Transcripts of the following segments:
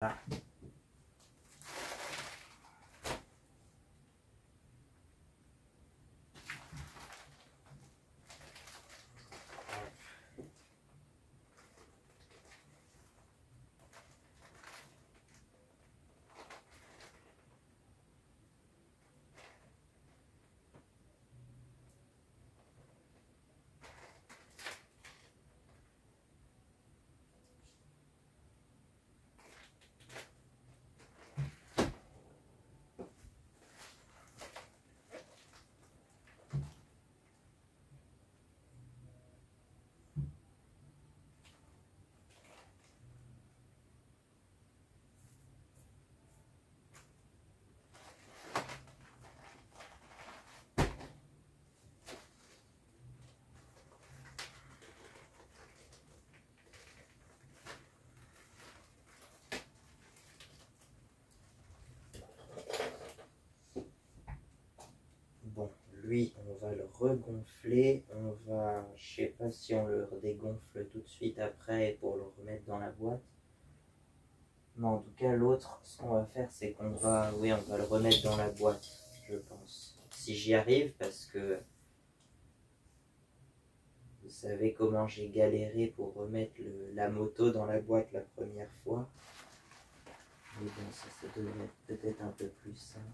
Voilà. Bon, lui, on va le regonfler. On va, je sais pas si on le redégonfle tout de suite après pour le remettre dans la boîte. Mais en tout cas, l'autre, ce qu'on va faire, c'est qu'on va, oui, on va le remettre dans la boîte, je pense. Si j'y arrive, parce que vous savez comment j'ai galéré pour remettre la moto dans la boîte la première fois. Mais bon, ça devrait être peut-être un peu plus simple.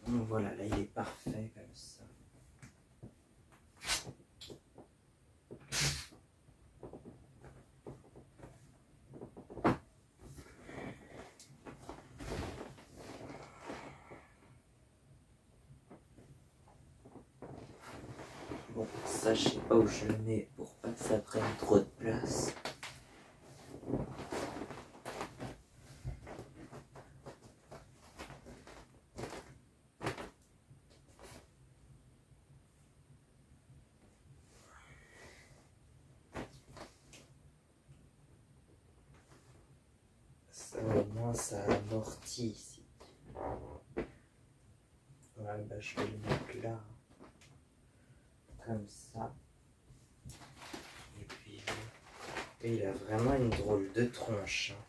Donc voilà, là il est parfait comme ça. Bon, ça, je sais pas où je le mets pour pas que ça prenne trop de place. Ça, au moins, ça amortit ici. Ouais, bah, je vais le mettre là. Comme ça. Et puis, et il a vraiment une drôle de tronche. Hein.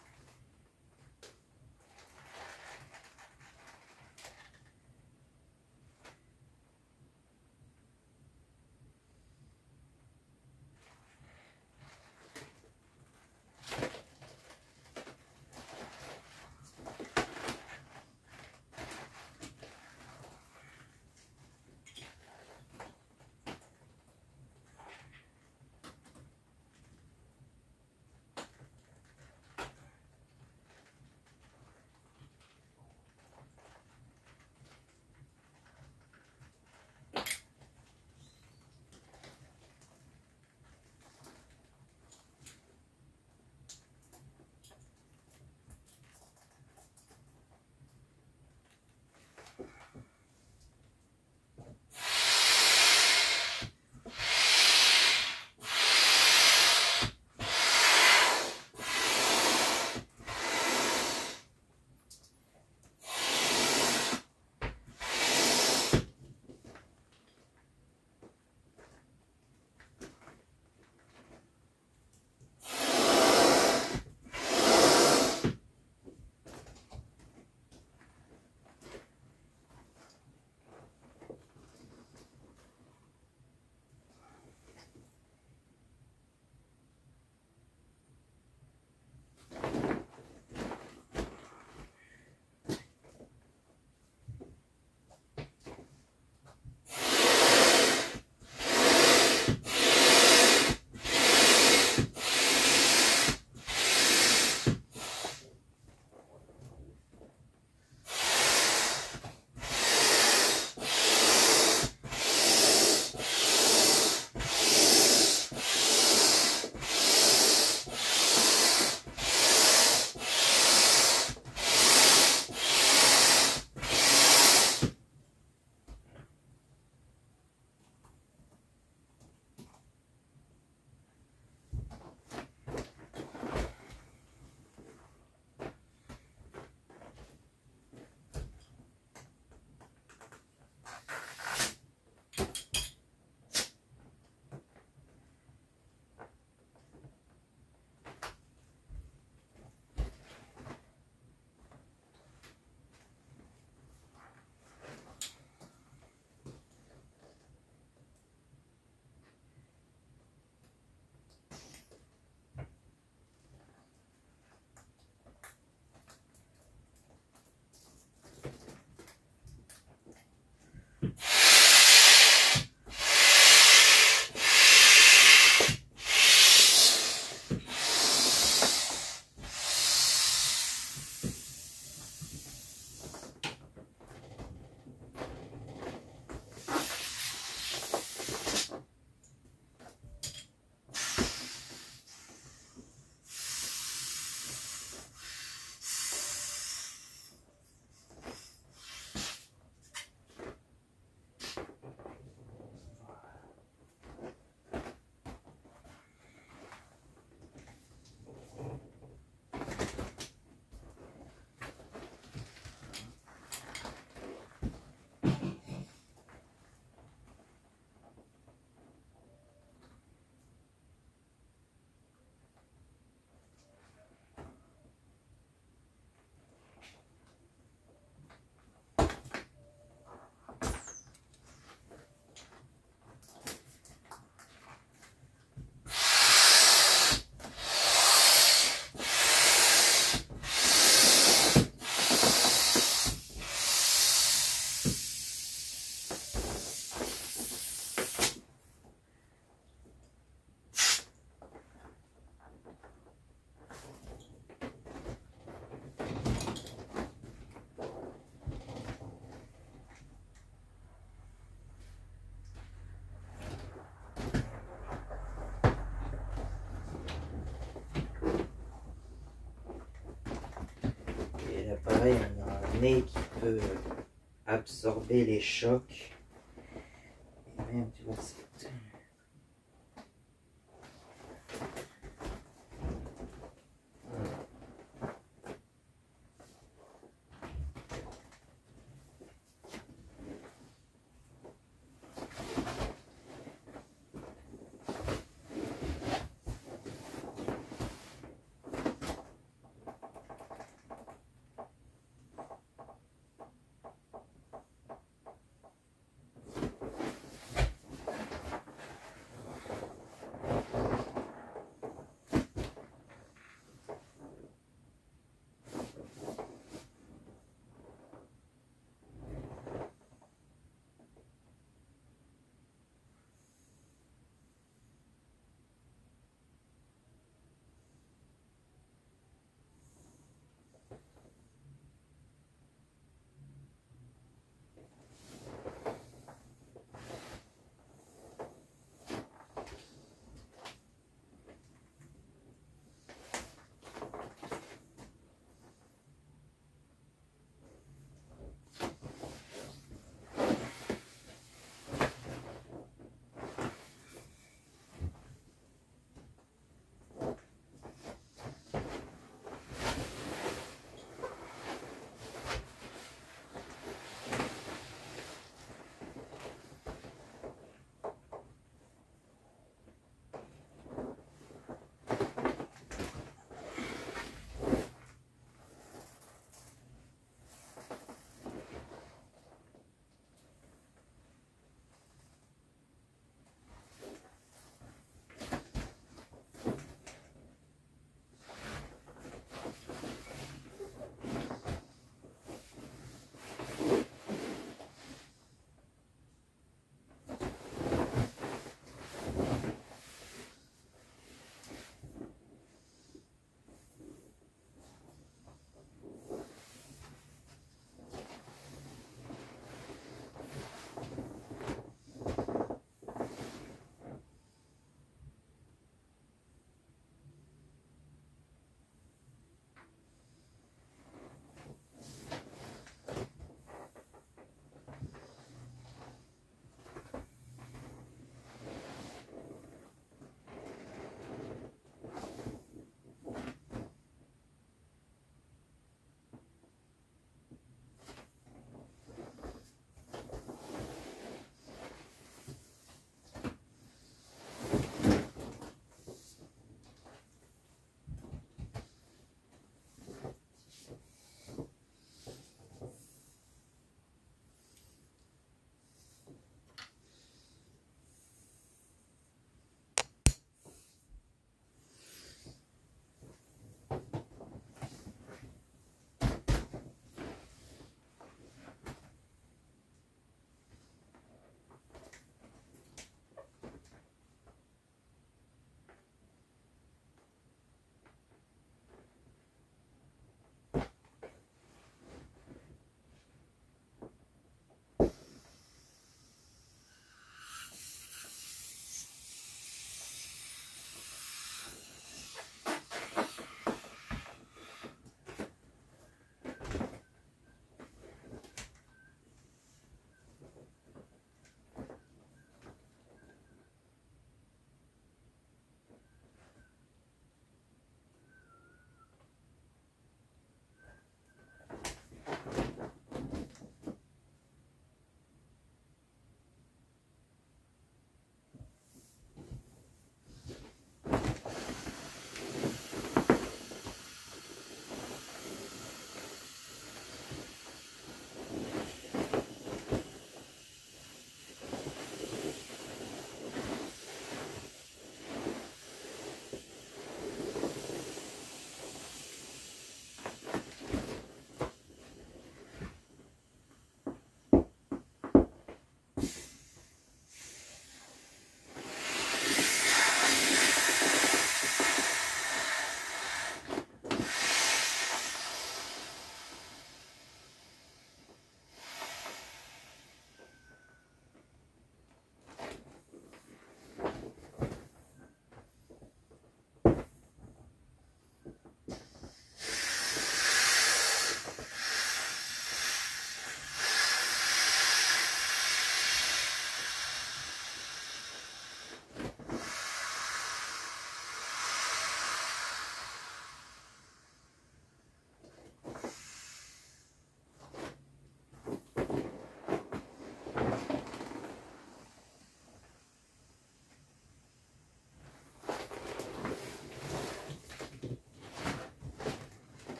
pareil, on a un nez qui peut absorber les chocs. Et même, tu vois, c'est...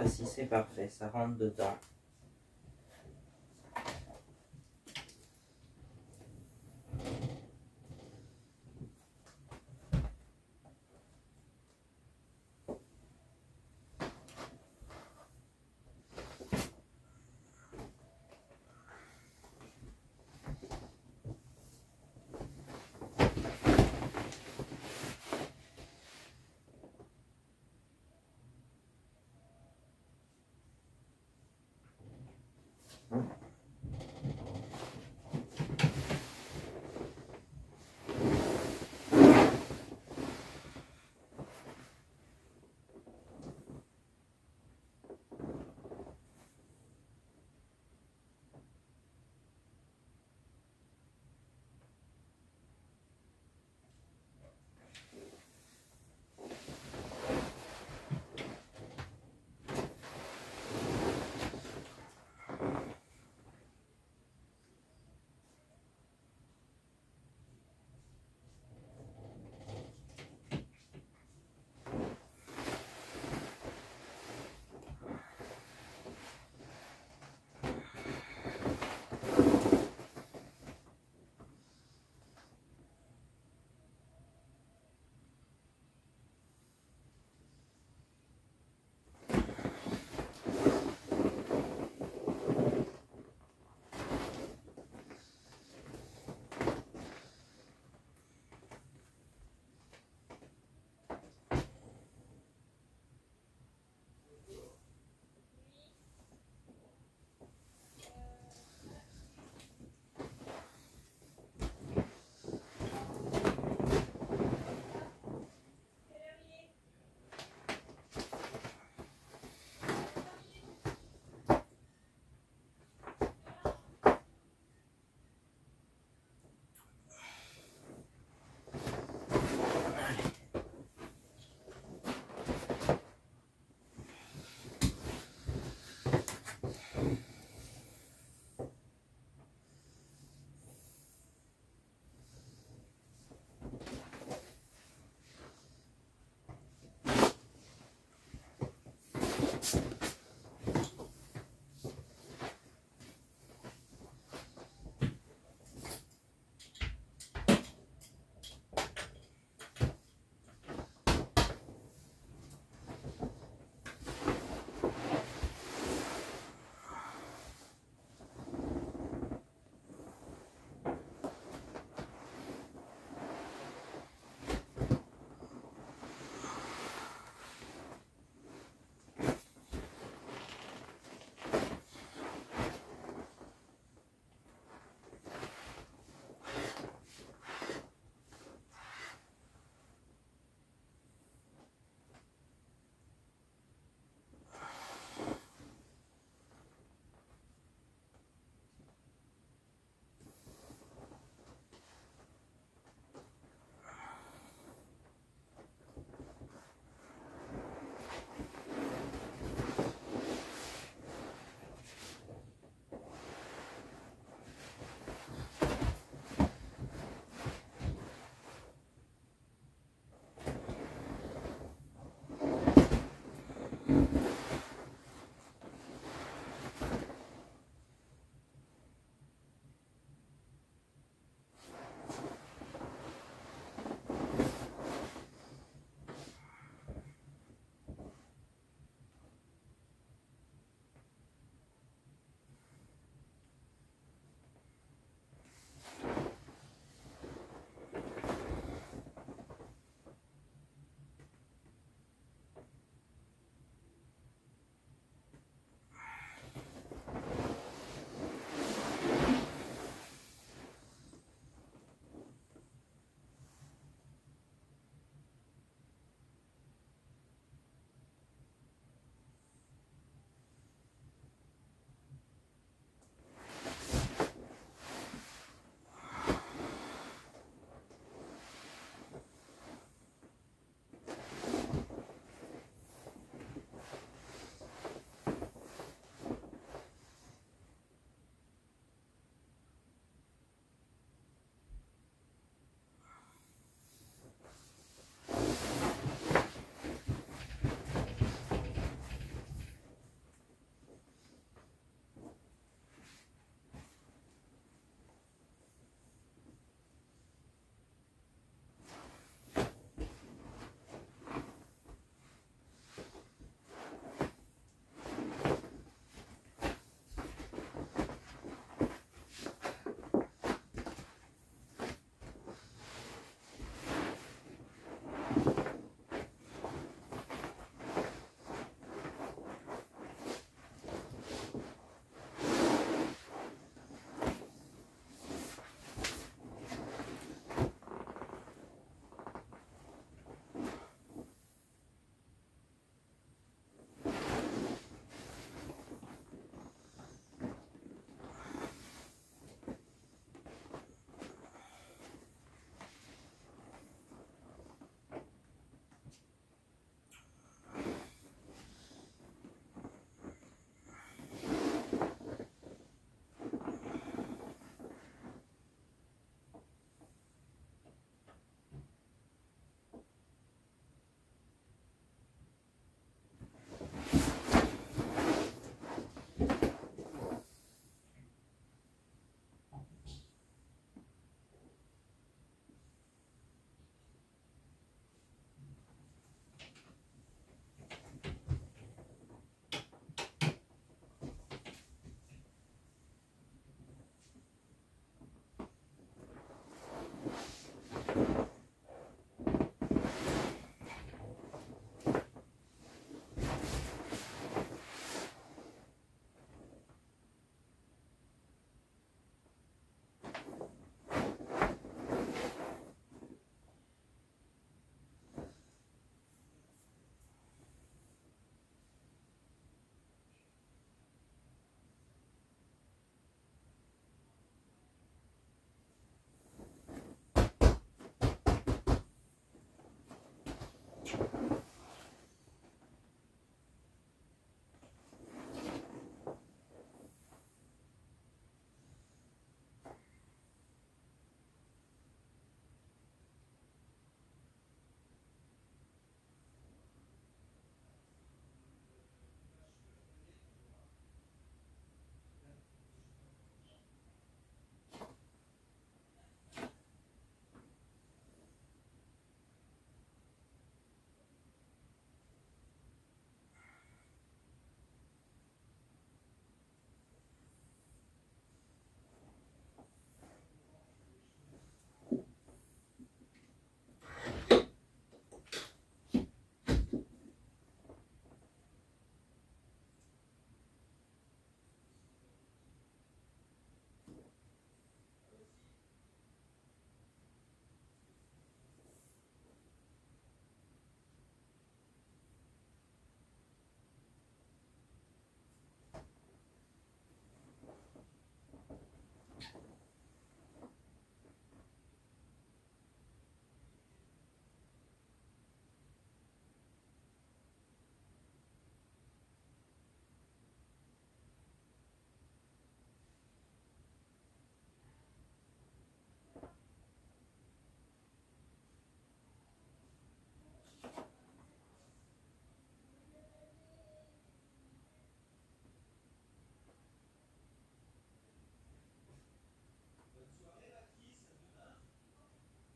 fois-ci c'est parfait, ça rentre dedans.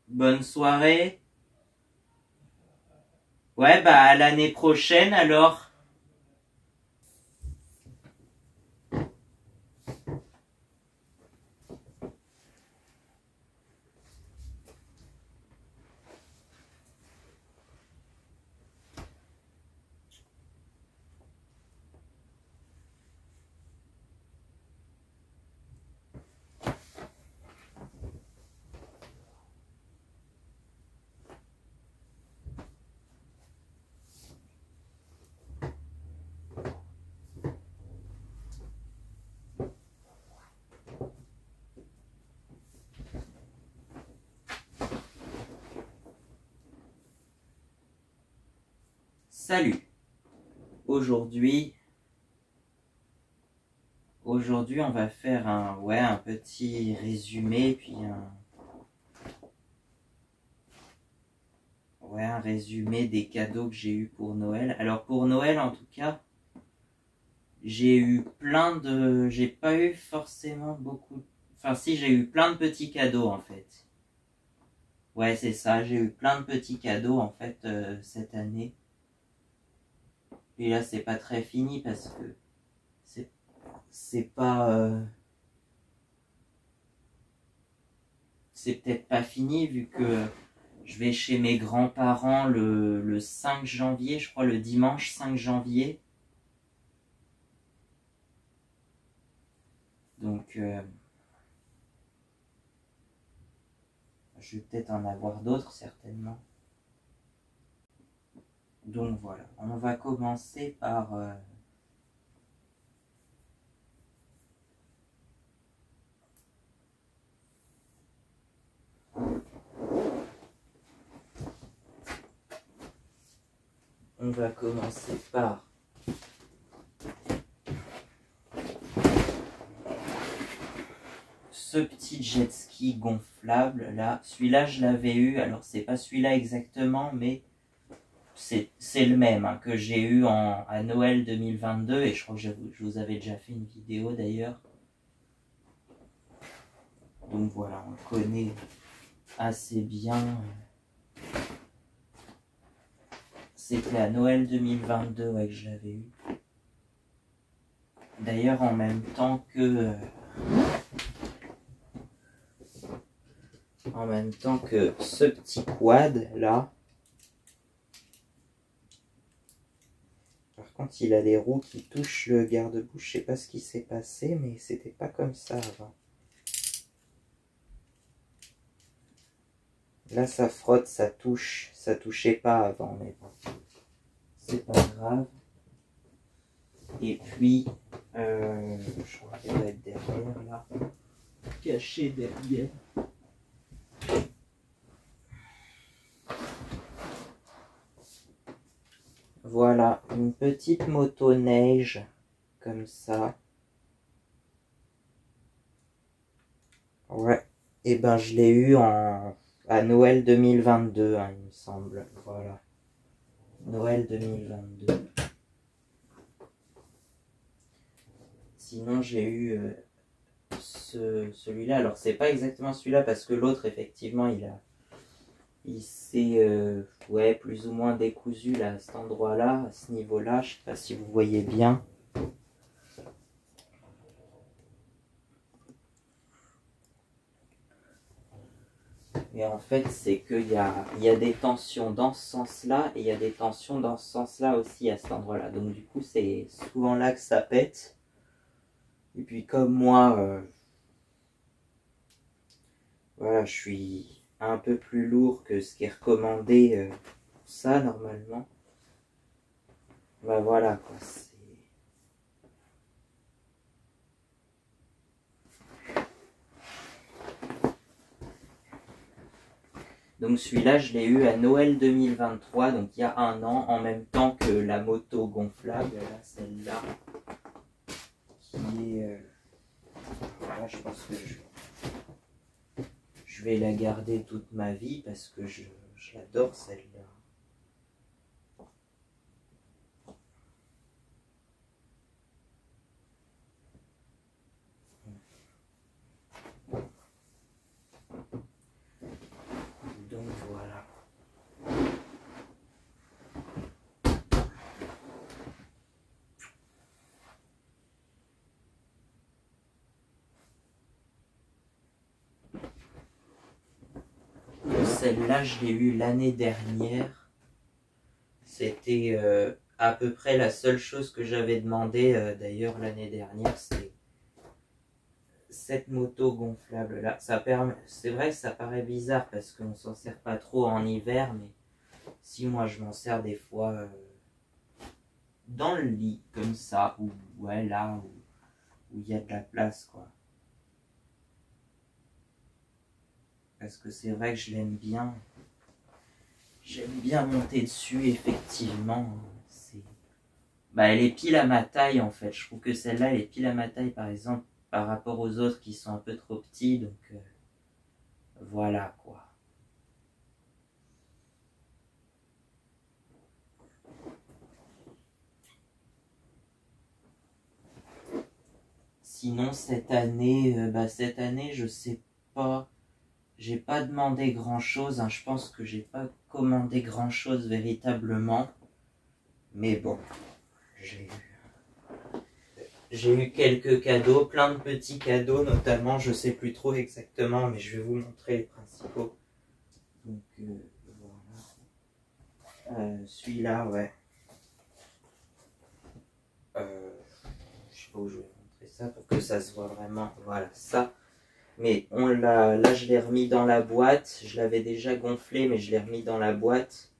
Bonne soirée. Ouais, bah à l'année prochaine alors. Salut. Aujourd'hui, on va faire un petit résumé, puis un résumé des cadeaux que j'ai eu pour Noël. Alors pour Noël, en tout cas, j'ai pas eu forcément beaucoup. Enfin si, j'ai eu plein de petits cadeaux en fait. Ouais, c'est ça, j'ai eu plein de petits cadeaux en fait cette année. Et là, c'est pas très fini parce que c'est pas c'est peut-être pas fini vu que je vais chez mes grands-parents le 5 janvier, je crois le dimanche 5 janvier. Donc je vais peut-être en avoir d'autres certainement. Donc voilà, on va commencer par ce petit jet ski gonflable là. Celui-là, je l'avais eu. Alors, c'est pas celui-là exactement, mais c'est le même hein, que j'ai eu à Noël 2022. Et je crois que je vous avais déjà fait une vidéo d'ailleurs. Donc voilà, on le connaît assez bien. C'était à Noël 2022 ouais, que je l'avais eu. D'ailleurs, en même temps que ce petit quad là. Par contre, il a les roues qui touchent le garde-boue. Je sais pas ce qui s'est passé, mais c'était pas comme ça avant. Là, ça frotte, ça touche. Ça touchait pas avant, mais bon. C'est pas grave. Et puis, je crois qu'elle doit être derrière, là. Cachée derrière. Voilà, une petite motoneige, comme ça. Ouais, et ben je l'ai eu à Noël 2022, hein, il me semble. Voilà. Noël 2022. Sinon, j'ai eu celui-là. Alors, c'est pas exactement celui-là parce que l'autre, effectivement, il s'est ouais, plus ou moins décousu là, à cet endroit-là, à ce niveau-là. Je sais pas si vous voyez bien. Et en fait, c'est qu'il y a des tensions dans ce sens-là et il y a des tensions dans ce sens-là aussi à cet endroit-là. Donc du coup, c'est souvent là que ça pète. Et puis comme moi, voilà, je suis un peu plus lourd que ce qui est recommandé pour ça normalement. Bah voilà quoi. Donc celui-là, je l'ai eu à Noël 2023, donc il y a un an, en même temps que la moto gonflable, là, celle-là, qui est... Voilà, je pense que je vais la garder toute ma vie parce que je l'adore celle-là. celle-là, je l'ai eue l'année dernière. C'était à peu près la seule chose que j'avais demandé d'ailleurs l'année dernière, c'est cette moto gonflable là. C'est vrai que ça paraît bizarre parce qu'on s'en sert pas trop en hiver, mais si moi je m'en sers des fois dans le lit comme ça, ou ouais là où il y a de la place quoi. Parce que c'est vrai que je l'aime bien. J'aime bien monter dessus, effectivement. Bah, elle est pile à ma taille en fait. Je trouve que celle-là, elle est pile à ma taille par exemple par rapport aux autres qui sont un peu trop petits. Donc voilà quoi. Sinon cette année, je sais pas. J'ai pas demandé grand chose. Hein. Je pense que j'ai pas commandé grand chose véritablement. Mais bon, j'ai eu quelques cadeaux, plein de petits cadeaux, notamment, je sais plus trop exactement, mais je vais vous montrer les principaux. Donc voilà. Celui-là, ouais. Je sais pas où je vais montrer ça pour que ça se voit vraiment. Voilà, ça. Mais là je l'ai remis dans la boîte. Je l'avais déjà gonflé, mais je l'ai remis dans la boîte.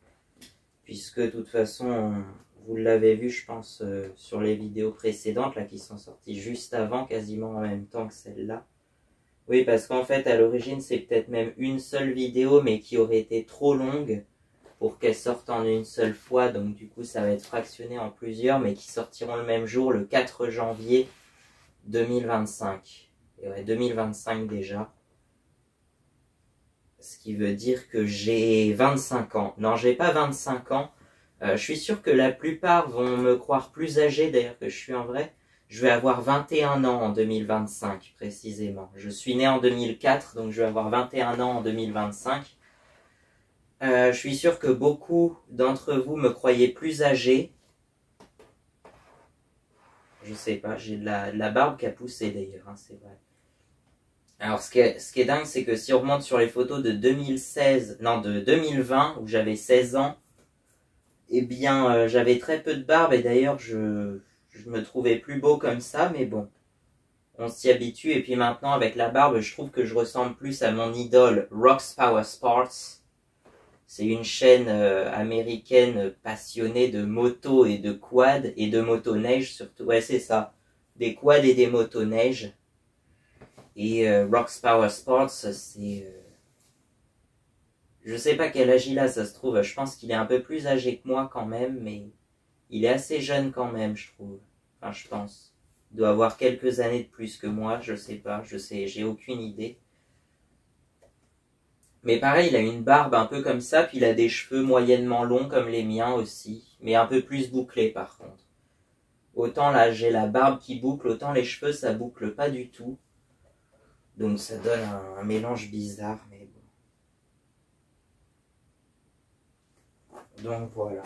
Puisque de toute façon, vous l'avez vu, je pense, sur les vidéos précédentes, là, qui sont sorties juste avant, quasiment en même temps que celle-là. Oui, parce qu'en fait, à l'origine, c'est peut-être même une seule vidéo, mais qui aurait été trop longue pour qu'elle sorte en une seule fois. Donc, du coup, ça va être fractionné en plusieurs, mais qui sortiront le même jour, le 4 janvier 2025. Et ouais, 2025 déjà. Ce qui veut dire que j'ai 25 ans. Non, j'ai pas 25 ans. Je suis sûr que la plupart vont me croire plus âgé d'ailleurs que je suis en vrai. Je vais avoir 21 ans en 2025 précisément. Je suis né en 2004, donc je vais avoir 21 ans en 2025. Je suis sûr que beaucoup d'entre vous me croyaient plus âgé. Je sais pas, j'ai de la barbe qui a poussé d'ailleurs, hein, c'est vrai. Alors ce qui est dingue, c'est que si on remonte sur les photos de 2020, où j'avais 16 ans, eh bien j'avais très peu de barbe et d'ailleurs je me trouvais plus beau comme ça, mais bon, on s'y habitue. Et puis maintenant avec la barbe, je trouve que je ressemble plus à mon idole Rox Power Sports. C'est une chaîne américaine passionnée de motos et de quad et de motoneige surtout. Ouais, c'est ça, des quads et des motoneiges. Et Rox Power Sports, c'est... je sais pas quel âge il a, ça se trouve. Je pense qu'il est un peu plus âgé que moi quand même, mais il est assez jeune quand même, je trouve. Enfin, je pense. Il doit avoir quelques années de plus que moi, je sais pas. J'ai aucune idée. Mais pareil, il a une barbe un peu comme ça, puis il a des cheveux moyennement longs comme les miens aussi, mais un peu plus bouclés par contre. Autant là, j'ai la barbe qui boucle, autant les cheveux, ça boucle pas du tout. Donc ça donne un mélange bizarre, mais bon. Donc voilà.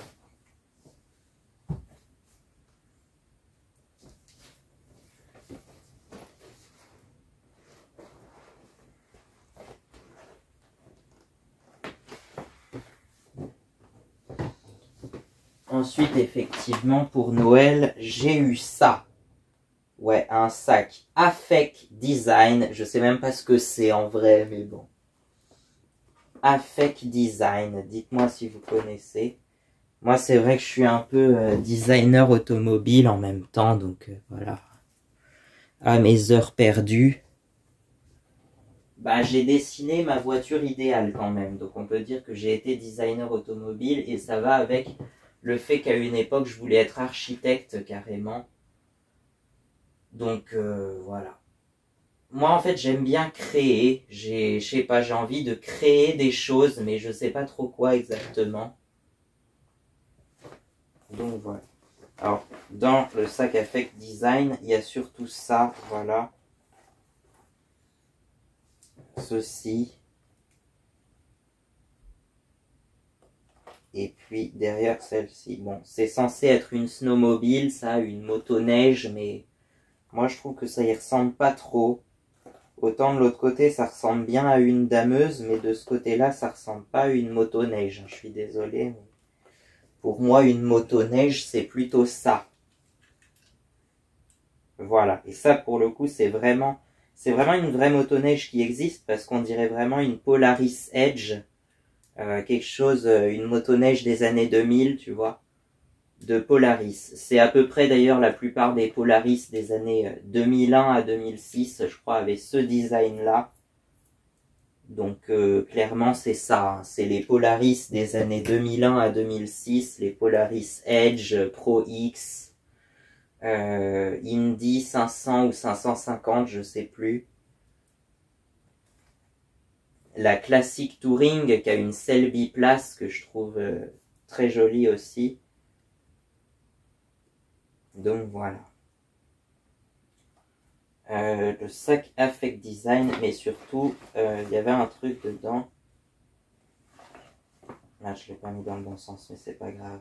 Ensuite, effectivement, pour Noël, j'ai eu ça. Ouais, un sac Affect Design. Je sais même pas ce que c'est en vrai, mais bon. Affect Design. Dites-moi si vous connaissez. Moi, c'est vrai que je suis un peu designer automobile en même temps, donc voilà. À mes heures perdues, bah, j'ai dessiné ma voiture idéale quand même. Donc on peut dire que j'ai été designer automobile et ça va avec le fait qu'à une époque, je voulais être architecte carrément. Donc voilà. Moi, en fait, j'aime bien créer. Je sais pas, j'ai envie de créer des choses, mais je sais pas trop quoi exactement. Donc voilà. Alors, dans le sac Affect Design, il y a surtout ça, voilà. Ceci. Et puis derrière celle-ci. Bon, c'est censé être une snowmobile, ça, une motoneige, mais moi je trouve que ça y ressemble pas trop. Autant de l'autre côté, ça ressemble bien à une dameuse, mais de ce côté-là, ça ressemble pas à une motoneige. Je suis désolé, mais pour moi, une motoneige, c'est plutôt ça. Voilà. Et ça, pour le coup, c'est vraiment une vraie motoneige qui existe, parce qu'on dirait vraiment une Polaris Edge, quelque chose, une motoneige des années 2000, tu vois, de Polaris. C'est à peu près d'ailleurs la plupart des Polaris des années 2001 à 2006, je crois, avaient ce design-là. Donc clairement c'est ça, hein. C'est les Polaris des années 2001 à 2006, les Polaris Edge, Pro X, Indy 500 ou 550, je sais plus. La Classic Touring qui a une selle biplace que je trouve très jolie aussi. Donc voilà. Le sac Affect Design, mais surtout il y avait un truc dedans. Là je l'ai pas mis dans le bon sens, mais c'est pas grave.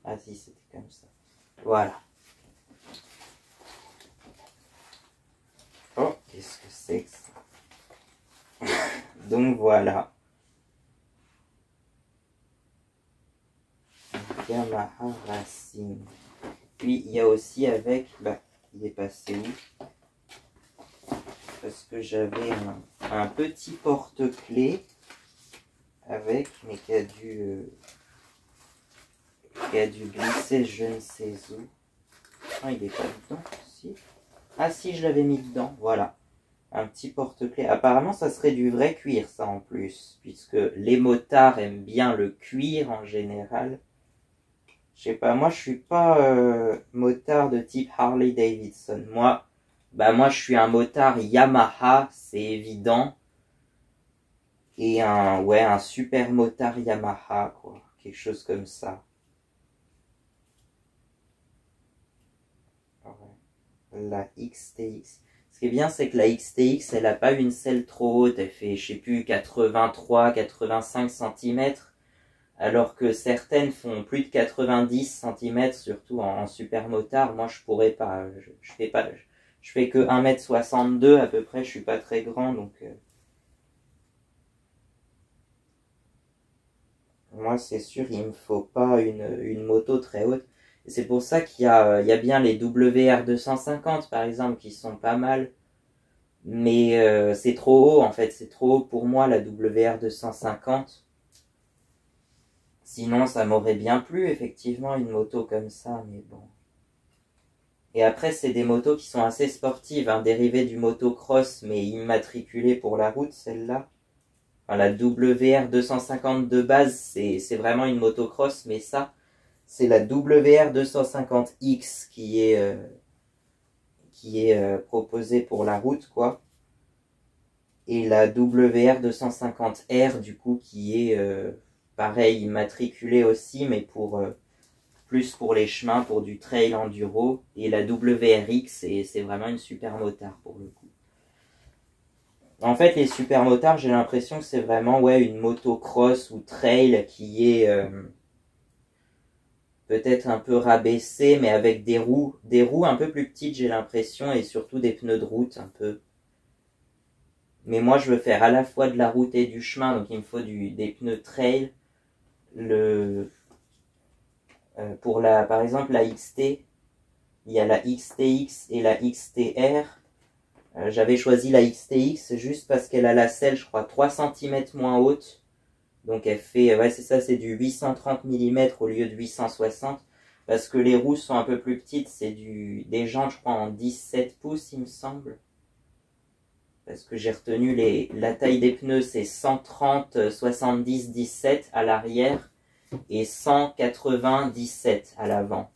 Ah si, c'était comme ça. Voilà. Oh, qu'est-ce que c'est que ça? Donc voilà. Yamaha Racing. Puis il y a aussi avec, il est passé où? Parce que j'avais un petit porte-clés avec, mais qui a dû glisser je ne sais où. Ah, il est pas dedans, si. Ah si, je l'avais mis dedans, voilà. Un petit porte-clés. Apparemment, ça serait du vrai cuir, ça en plus, puisque les motards aiment bien le cuir en général. Je sais pas, moi je suis pas motard de type Harley Davidson. Moi je suis un motard Yamaha, c'est évident. Et un super motard Yamaha, quoi. Quelque chose comme ça. Ouais. La XTX. Ce qui est bien, c'est que la XTX, elle a pas une selle trop haute. Elle fait, je sais plus, 83, 85 cm. Alors que certaines font plus de 90 cm, surtout en super motard. Moi, je pourrais pas. Je fais pas. Je fais que 1m62 à peu près. Je suis pas très grand, donc. Moi, c'est sûr, il me faut pas une moto très haute. Et c'est pour ça il y a bien les WR 250 par exemple qui sont pas mal. Mais c'est trop haut en fait. C'est trop haut pour moi la WR 250. Sinon, ça m'aurait bien plu, effectivement, une moto comme ça, mais bon. Et après, c'est des motos qui sont assez sportives, hein, dérivées du motocross, mais immatriculées pour la route, celle-là. Enfin, la WR 250 de base, c'est vraiment une motocross, mais ça, c'est la WR 250X qui est proposée pour la route, quoi. Et la WR 250R, du coup, qui est pareil, immatriculée aussi, mais plus pour les chemins, pour du trail enduro. Et la WRX, c'est vraiment une super motard pour le coup. En fait, les super motards, j'ai l'impression que c'est vraiment une motocross ou trail qui est peut-être un peu rabaissée, mais avec des roues un peu plus petites, j'ai l'impression, et surtout des pneus de route un peu. Mais moi, je veux faire à la fois de la route et du chemin, donc il me faut des pneus trail. Par exemple, la XT, il y a la XTX et la XTR. J'avais choisi la XTX juste parce qu'elle a la selle, je crois, 3 cm moins haute. Donc elle fait, c'est ça, c'est du 830 mm au lieu de 860. Parce que les roues sont un peu plus petites, c'est des jantes, je crois, en 17 pouces, il me semble. Parce que j'ai retenu la taille des pneus, c'est 130, 70, 17 à l'arrière et 180, 17 à l'avant.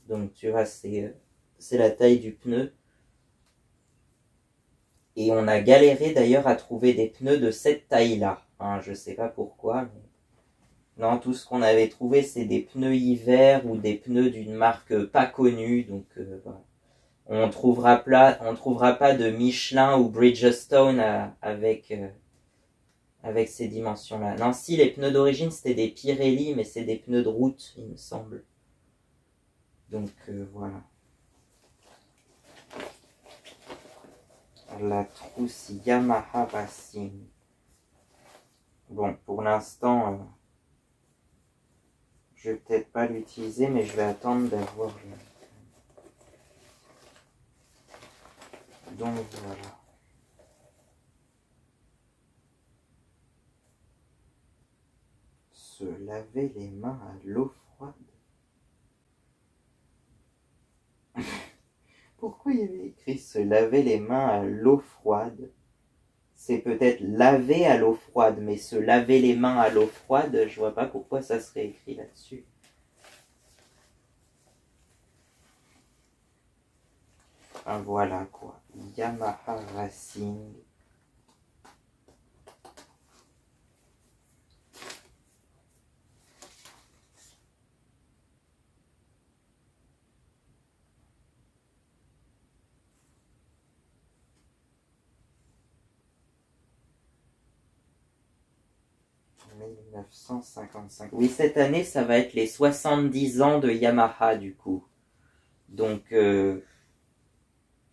Donc tu vois, c'est la taille du pneu. Et on a galéré d'ailleurs à trouver des pneus de cette taille-là. Hein, je sais pas pourquoi, mais... Non, tout ce qu'on avait trouvé, c'est des pneus hiver ou des pneus d'une marque pas connue. Donc voilà. On trouvera pas de Michelin ou Bridgestone avec avec ces dimensions-là. Non, si, les pneus d'origine, c'était des Pirelli, mais c'est des pneus de route, il me semble. Donc, voilà. La trousse Yamaha Racing. Bon, pour l'instant, je vais peut-être pas l'utiliser, mais je vais attendre d'avoir le... Donc, voilà. Se laver les mains à l'eau froide. Pourquoi il y avait écrit se laver les mains à l'eau froide? C'est peut-être laver à l'eau froide, mais se laver les mains à l'eau froide, je vois pas pourquoi ça serait écrit là-dessus. Enfin, voilà quoi. Yamaha Racing. « 1955. Oui, cette année, ça va être les 70 ans de Yamaha, du coup. Donc,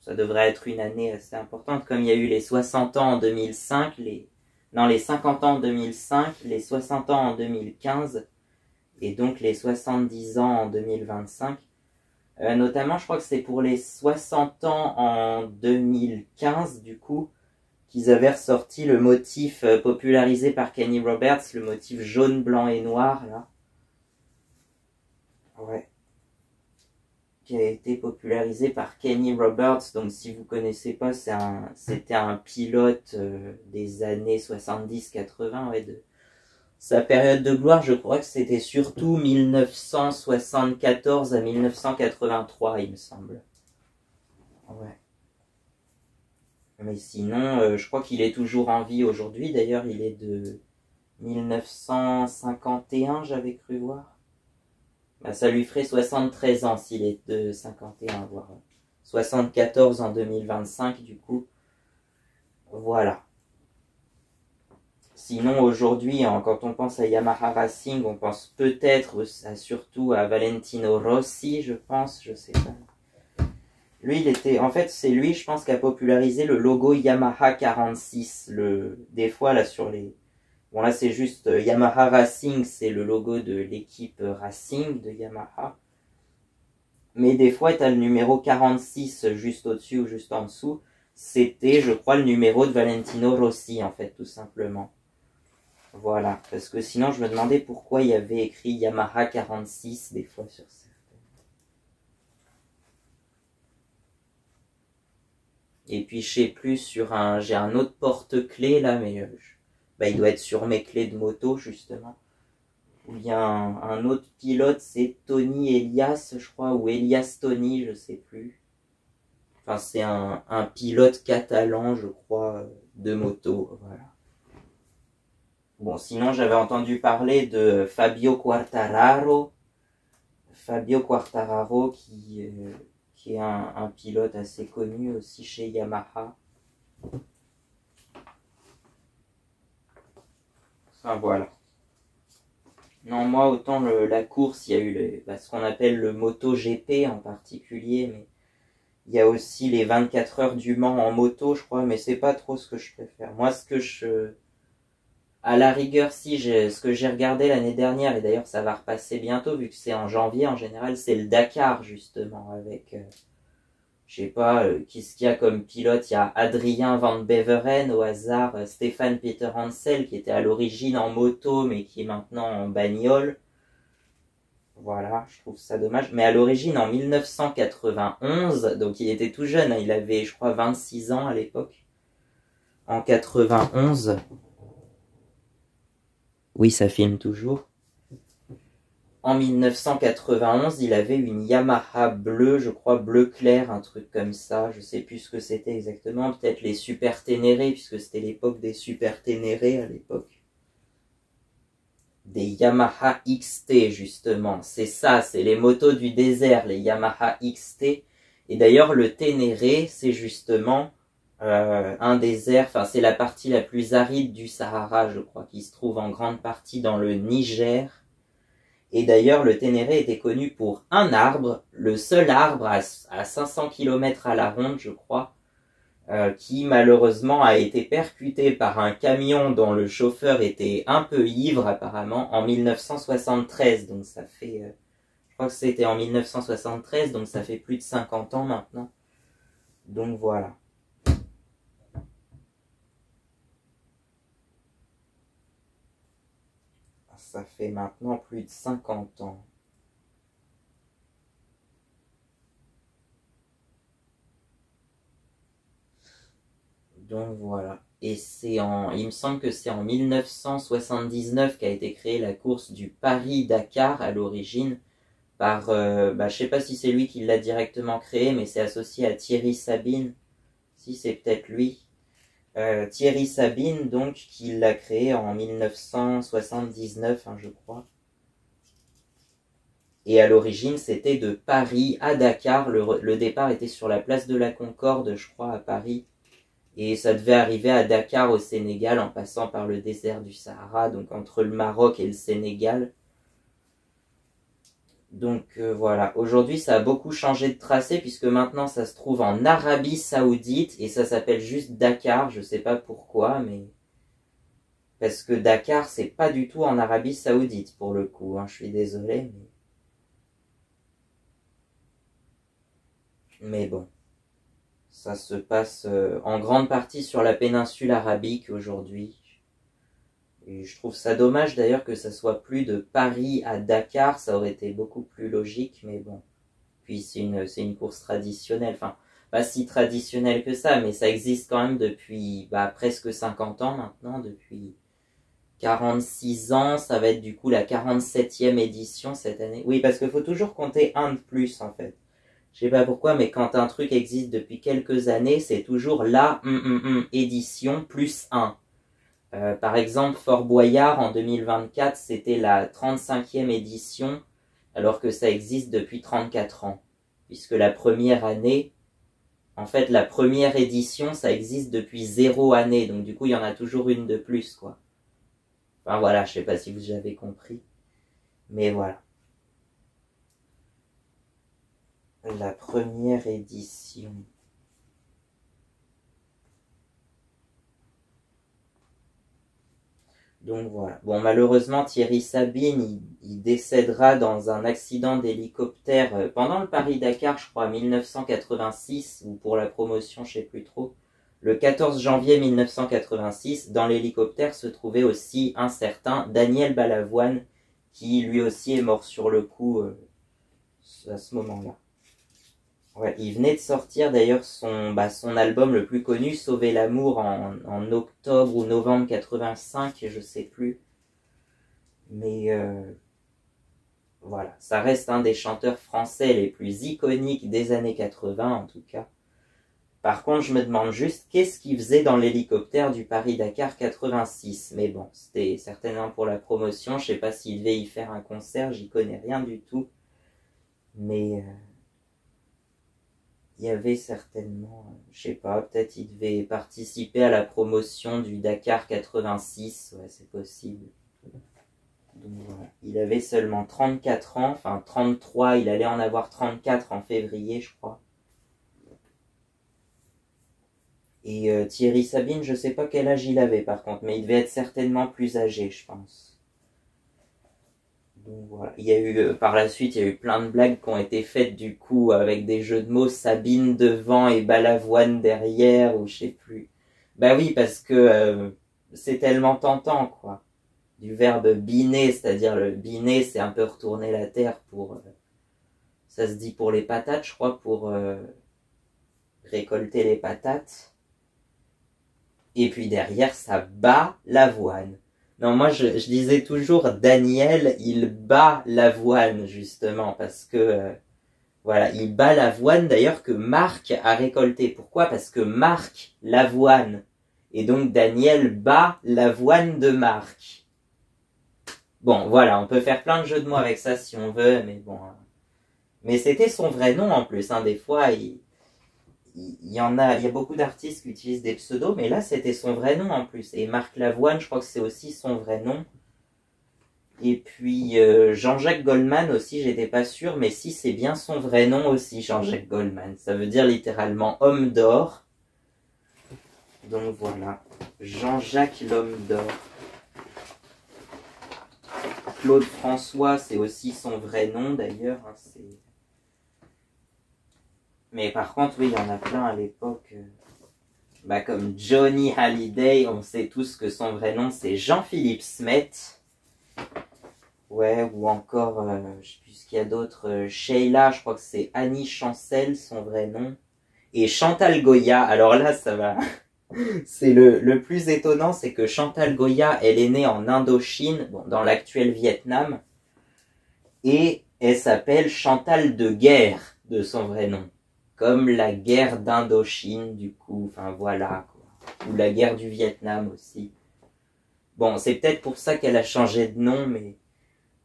ça devrait être une année assez importante, comme il y a eu les 60 ans en 2005, les 50 ans en 2005, les 60 ans en 2015, et donc les 70 ans en 2025. Notamment, je crois que c'est pour les 60 ans en 2015, du coup, qu'ils avaient ressorti le motif popularisé par Kenny Roberts, le motif jaune, blanc et noir, là. Ouais. Qui a été popularisé par Kenny Roberts. Donc, si vous ne connaissez pas, c'était un pilote des années 70-80, ouais, de sa période de gloire. Je crois que c'était surtout 1974 à 1983, il me semble. Ouais. Mais sinon, je crois qu'il est toujours en vie aujourd'hui. D'ailleurs, il est de 1951, j'avais cru voir. Bah, ça lui ferait 73 ans s'il est de 51, voire 74 en 2025, du coup. Voilà. Sinon, aujourd'hui, quand on pense à Yamaha Racing, on pense peut-être surtout à Valentino Rossi, je pense, je sais pas. Lui, en fait, c'est lui, je pense, qui a popularisé le logo Yamaha 46. Des fois, là, sur les... Bon, là, c'est juste Yamaha Racing, c'est le logo de l'équipe Racing de Yamaha. Mais des fois, tu as le numéro 46 juste au-dessus ou juste en dessous. C'était, je crois, le numéro de Valentino Rossi, en fait, tout simplement. Voilà, parce que sinon, je me demandais pourquoi il y avait écrit Yamaha 46 des fois sur certains. Et puis, je sais plus, j'ai un autre porte-clés là, mais il doit être sur mes clés de moto, justement. Où il y a un autre pilote, c'est Tony Elias, je crois, ou Elias Tony, je sais plus. Enfin, c'est un pilote catalan, je crois, de moto, voilà. Bon, sinon, j'avais entendu parler de Fabio Quartararo. Fabio Quartararo, qui est un pilote assez connu aussi chez Yamaha. Enfin, voilà. Non, moi, autant la course, il y a eu ce qu'on appelle le MotoGP en particulier, mais il y a aussi les 24 heures du Mans en moto, je crois, mais c'est pas trop ce que je préfère. Moi, à la rigueur, ce que j'ai regardé l'année dernière, et d'ailleurs ça va repasser bientôt, vu que c'est en janvier en général, c'est le Dakar, justement, avec, je sais pas, qu'est-ce qu'il y a comme pilote. Il y a Adrien Van Beveren, au hasard, Stéphane Peter Hansel, qui était à l'origine en moto, mais qui est maintenant en bagnole. Voilà, je trouve ça dommage. Mais à l'origine, en 1991, donc il était tout jeune, hein, il avait, je crois, 26 ans à l'époque. En 91... Oui, ça filme toujours. En 1991, il avait une Yamaha bleue, je crois bleu clair, un truc comme ça. Je sais plus ce que c'était exactement. Peut-être les Super Ténéré, puisque c'était l'époque des Super Ténéré à l'époque. Des Yamaha XT, justement. C'est ça, c'est les motos du désert, les Yamaha XT. Et d'ailleurs, le Ténéré, c'est justement un désert, enfin c'est la partie la plus aride du Sahara, je crois, qui se trouve en grande partie dans le Niger. Et d'ailleurs, le Ténéré était connu pour un arbre, le seul arbre à 500 km à la ronde, je crois, qui malheureusement a été percuté par un camion dont le chauffeur était un peu ivre apparemment en 1973. Donc ça fait, je crois que c'était en 1973, donc ça fait plus de 50 ans maintenant. Donc voilà. Ça fait maintenant plus de 50 ans. Donc voilà. Et il me semble que c'est en 1979 qu'a été créée la course du Paris-Dakar à l'origine par, je sais pas si c'est lui qui l'a directement créé, mais c'est associé à Thierry Sabine. Si c'est peut-être lui. Thierry Sabine, donc, qui l'a créé en 1979, hein, je crois. Et à l'origine, c'était de Paris à Dakar. Le départ était sur la place de la Concorde, je crois, à Paris. Et ça devait arriver à Dakar au Sénégal en passant par le désert du Sahara, donc entre le Maroc et le Sénégal. Donc voilà, aujourd'hui ça a beaucoup changé de tracé puisque maintenant ça se trouve en Arabie Saoudite et ça s'appelle juste Dakar, je sais pas pourquoi, mais parce que Dakar c'est pas du tout en Arabie Saoudite pour le coup, hein, je suis désolé, mais bon. Ça se passe en grande partie sur la péninsule arabique aujourd'hui. Et je trouve ça dommage d'ailleurs que ça soit plus de Paris à Dakar, ça aurait été beaucoup plus logique, mais bon. Puis c'est une course traditionnelle, enfin, pas si traditionnelle que ça, mais ça existe quand même depuis presque 50 ans maintenant, depuis 46 ans, ça va être du coup la 47e édition cette année. Oui, parce qu'il faut toujours compter un de plus en fait. Je sais pas pourquoi, mais quand un truc existe depuis quelques années, c'est toujours la édition plus 1. Par exemple, Fort Boyard en 2024, c'était la 35e édition, alors que ça existe depuis 34 ans. Puisque la première année, en fait, la première édition, ça existe depuis 0 année, donc du coup, il y en a toujours une de plus, quoi. Enfin voilà, je sais pas si vous avez compris, mais voilà. La première édition. Donc voilà. Bon, malheureusement, Thierry Sabine, il décédera dans un accident d'hélicoptère pendant le Paris-Dakar, je crois, 1986, ou pour la promotion, je sais plus trop. Le 14 janvier 1986, dans l'hélicoptère se trouvait aussi un certain Daniel Balavoine, qui lui aussi est mort sur le coup à ce moment-là. Ouais, il venait de sortir d'ailleurs son album le plus connu, Sauver l'amour, en octobre ou novembre 85, je sais plus. Mais voilà, ça reste un des chanteurs français les plus iconiques des années 80 en tout cas. Par contre, je me demande juste qu'est-ce qu'il faisait dans l'hélicoptère du Paris-Dakar 86. Mais bon, c'était certainement pour la promotion, je sais pas s'il devait y faire un concert, j'y connais rien du tout. Mais il y avait certainement, je sais pas, peut-être il devait participer à la promotion du Dakar 86, ouais, c'est possible. Donc voilà, il avait seulement 34 ans, enfin 33, il allait en avoir 34 en février, je crois. Et Thierry Sabine, je sais pas quel âge il avait par contre, mais il devait être certainement plus âgé, je pense. Donc voilà, il y a eu par la suite, il y a eu plein de blagues qui ont été faites du coup avec des jeux de mots, Sabine devant et Balavoine derrière ou je sais plus. Bah oui, parce que c'est tellement tentant quoi. Du verbe biner, c'est-à-dire le biner, c'est un peu retourner la terre pour ça se dit pour les patates, je crois, pour récolter les patates. Et puis derrière, ça bat l'avoine. Non, moi je disais toujours Daniel, il bat l'avoine justement parce que voilà, il bat l'avoine d'ailleurs que Marc a récolté. Pourquoi? Parce que Marc l'avoine et donc Daniel bat l'avoine de Marc. Bon, voilà, on peut faire plein de jeux de mots avec ça si on veut, mais bon. Mais c'était son vrai nom en plus. Hein, des fois, il y en a, il y a beaucoup d'artistes qui utilisent des pseudos, mais là c'était son vrai nom en plus. Et Marc Lavoine, je crois que c'est aussi son vrai nom. Et puis Jean-Jacques Goldman aussi, j'étais pas sûr, mais si c'est bien son vrai nom aussi, Jean-Jacques Goldman. Ça veut dire littéralement homme d'or. Donc voilà, Jean-Jacques l'homme d'or. Claude François, c'est aussi son vrai nom d'ailleurs. Hein, mais par contre, oui, il y en a plein à l'époque. Comme Johnny Hallyday, on sait tous que son vrai nom c'est Jean-Philippe Smet. Ouais, ou encore, je sais plus ce qu'il y a d'autre. Sheila, je crois que c'est Annie Chancel, son vrai nom. Et Chantal Goya, alors là, ça va. C'est le plus étonnant, c'est que Chantal Goya, elle est née en Indochine, bon, dans l'actuel Vietnam. Et elle s'appelle Chantal de Guerre, de son vrai nom. Comme la guerre d'Indochine, du coup, enfin voilà, quoi. Ou la guerre du Vietnam aussi. Bon, c'est peut-être pour ça qu'elle a changé de nom, mais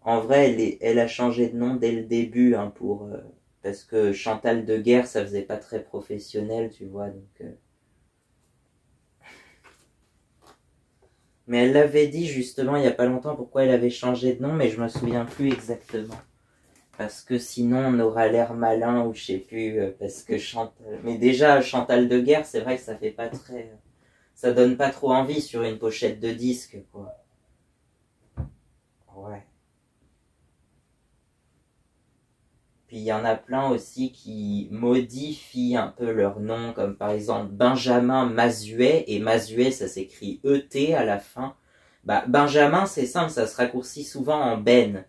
en vrai, elle a changé de nom dès le début, hein, parce que Chantal de Guerre, ça faisait pas très professionnel, tu vois, donc... Mais elle l'avait dit justement il y a pas longtemps pourquoi elle avait changé de nom, mais je me souviens plus exactement. Parce que sinon on aura l'air malin ou je sais plus, parce que Chantal... Mais déjà Chantal de Guerre, c'est vrai que ça fait pas très... Ça donne pas trop envie sur une pochette de disque, quoi. Ouais. Puis il y en a plein aussi qui modifient un peu leur nom, comme par exemple Benjamin Mazuet, et Mazuet ça s'écrit E-T à la fin. Benjamin c'est simple, ça se raccourcit souvent en Ben.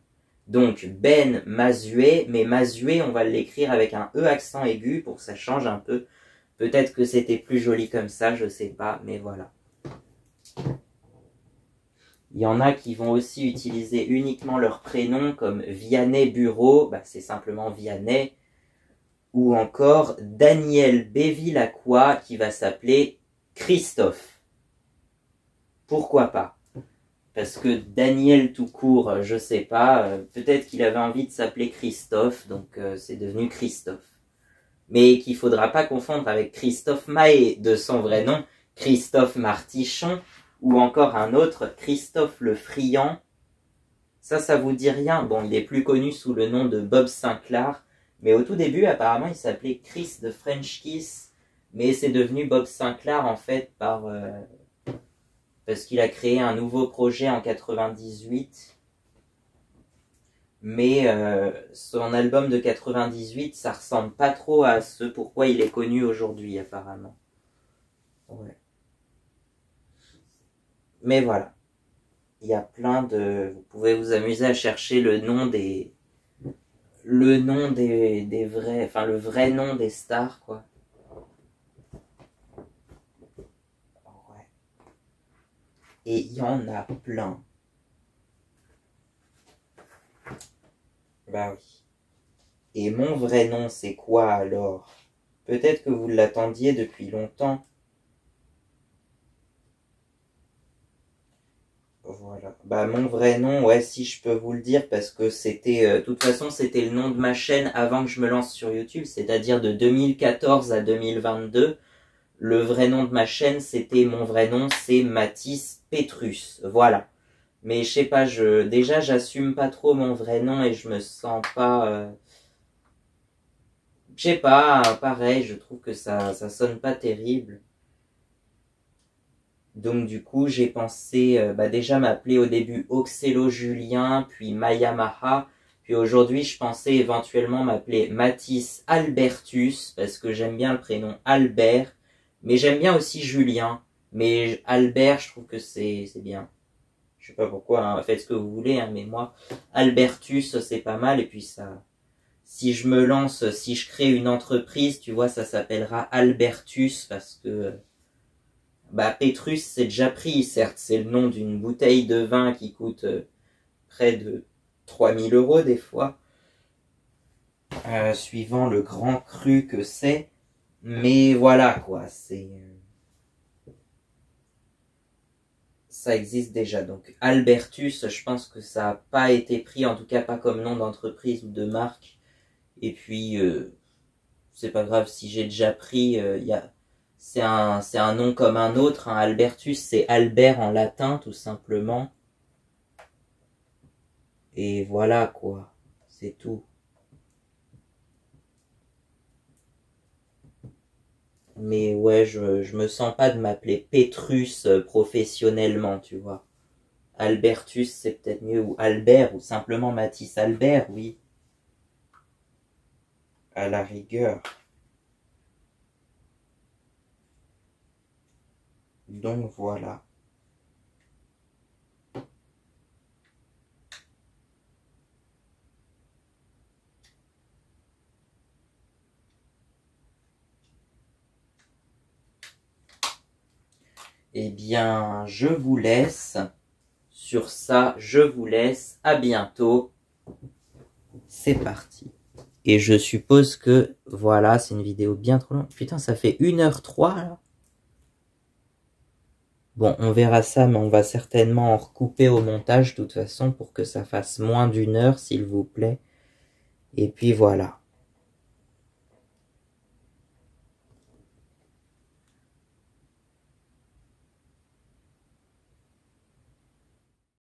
Donc Ben Mazuet, mais Mazuet on va l'écrire avec un E accent aigu pour que ça change un peu. Peut-être que c'était plus joli comme ça, je sais pas, mais voilà. Il y en a qui vont aussi utiliser uniquement leur prénom comme Vianney Bureau, c'est simplement Vianney. Ou encore Daniel Bévilacqua qui va s'appeler Christophe. Pourquoi pas? Parce que Daniel tout court, je sais pas, peut-être qu'il avait envie de s'appeler Christophe, donc c'est devenu Christophe. Mais qu'il faudra pas confondre avec Christophe Mahé, de son vrai nom, Christophe Martichon, ou encore un autre, Christophe le Friand. Ça vous dit rien? Bon, il est plus connu sous le nom de Bob Sinclair, mais au tout début, apparemment, il s'appelait Chris de French Kiss, mais c'est devenu Bob Sinclair, en fait, parce qu'il a créé un nouveau projet en 98. Mais son album de 98, ça ressemble pas trop à ce pourquoi il est connu aujourd'hui, apparemment. Ouais. Mais voilà. Il y a plein de... Vous pouvez vous amuser à chercher le nom des vrais... Enfin, le vrai nom des stars, quoi. Ouais. Et il y en a plein. Bah oui. Et mon vrai nom, c'est quoi alors? Peut-être que vous l'attendiez depuis longtemps. Voilà. Mon vrai nom, ouais, si je peux vous le dire, parce que c'était... de toute façon, c'était le nom de ma chaîne avant que je me lance sur YouTube, c'est-à-dire de 2014 à 2022. Le vrai nom de ma chaîne, c'était... Mon vrai nom, c'est Mathis Petrus. Voilà. Mais je sais pas, déjà, j'assume pas trop mon vrai nom et je me sens pas... Je sais pas, pareil, je trouve que ça sonne pas terrible. Donc du coup, j'ai pensé déjà m'appeler au début Oxelo Julien, puis Maya Maha, puis aujourd'hui, je pensais éventuellement m'appeler Mathis Albertus, parce que j'aime bien le prénom Albert, mais j'aime bien aussi Julien, mais Albert, je trouve que c'est bien. Je sais pas pourquoi, hein, faites ce que vous voulez, hein, mais moi, Albertus, c'est pas mal, et puis ça... Si je me lance, si je crée une entreprise, tu vois, ça s'appellera Albertus, parce que... Petrus, c'est déjà pris, certes, c'est le nom d'une bouteille de vin qui coûte près de 3000 € des fois, suivant le grand cru que c'est, mais voilà quoi, ça existe déjà. Donc Albertus, je pense que ça n'a pas été pris, en tout cas pas comme nom d'entreprise ou de marque, et puis c'est pas grave si j'ai déjà pris. C'est un nom comme un autre. Hein. Albertus, c'est Albert en latin, tout simplement. Et voilà quoi, c'est tout. Mais ouais, je me sens pas de m'appeler Petrus professionnellement, tu vois. Albertus, c'est peut-être mieux, ou Albert, ou simplement Mathis Albert, oui. À la rigueur. Donc voilà. Eh bien, je vous laisse. Sur ça, je vous laisse. À bientôt. C'est parti. Et je suppose que, voilà, c'est une vidéo bien trop longue. Putain, ça fait 1h03 là. Bon, on verra ça, mais on va certainement en recouper au montage, de toute façon, pour que ça fasse moins d'1 heure, s'il vous plaît. Et puis voilà.